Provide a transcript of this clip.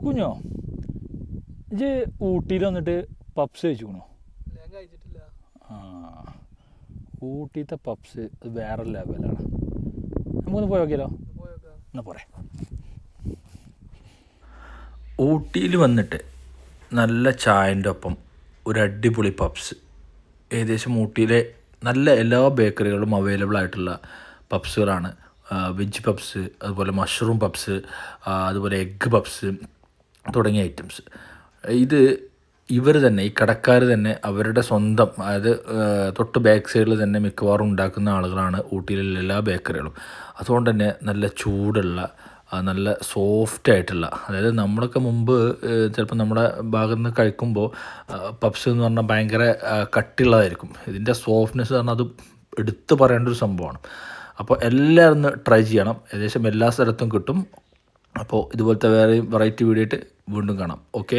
കുഞ്ഞോ ഇജ് ഊട്ടിയിൽ വന്നിട്ട് പപ്സ് കഴിച്ചുക്കണോ? ആ, ഊട്ടിത്തെ പപ്സ് അത് വേറെ ലെവലാണ്. നമുക്കൊന്ന് പോയി നോക്കിയാലോ? എന്നാ പോരെ. ഊട്ടിയിൽ വന്നിട്ട് നല്ല ചായൻ്റെ ഒപ്പം ഒരു അടിപൊളി പപ്സ്. ഏകദേശം ഊട്ടിയിലെ നല്ല എല്ലാ ബേക്കറികളും അവൈലബിൾ ആയിട്ടുള്ള പപ്സുകളാണ്. വെജ് പപ്സ്, അതുപോലെ മഷ്റൂം പപ്സ്, അതുപോലെ എഗ്ഗ് പപ്സ് തുടങ്ങിയ ഐറ്റംസ്. ഇത് ഇവർ തന്നെ, ഈ കടക്കാർ തന്നെ അവരുടെ സ്വന്തം, അതായത് തൊട്ട് ബാക്ക് സൈഡിൽ തന്നെ മിക്കവാറും ഉണ്ടാക്കുന്ന ആളുകളാണ് ഊട്ടിയിലുള്ള എല്ലാ ബേക്കറികളും. അതുകൊണ്ട് തന്നെ നല്ല ചൂടുള്ള, നല്ല സോഫ്റ്റ് ആയിട്ടുള്ള, അതായത് നമ്മളൊക്കെ മുമ്പ് ചിലപ്പോൾ നമ്മുടെ ഭാഗത്ത് നിന്ന് കഴിക്കുമ്പോൾ പപ്സ് എന്ന് പറഞ്ഞാൽ ഭയങ്കര കട്ടിയുള്ളതായിരിക്കും. ഇതിൻ്റെ സോഫ്റ്റ്നെസ് പറഞ്ഞാൽ അത് എടുത്തു പറയേണ്ട ഒരു സംഭവമാണ്. അപ്പോൾ എല്ലാവരും ഒന്ന് ട്രൈ ചെയ്യണം. ഏകദേശം എല്ലാ സ്ഥലത്തും കിട്ടും. അപ്പോൾ ഇതുപോലത്തെ വേറെ വെറൈറ്റി വീഡിയോ ആയിട്ട് വീണ്ടും കാണാം. ഓക്കെ.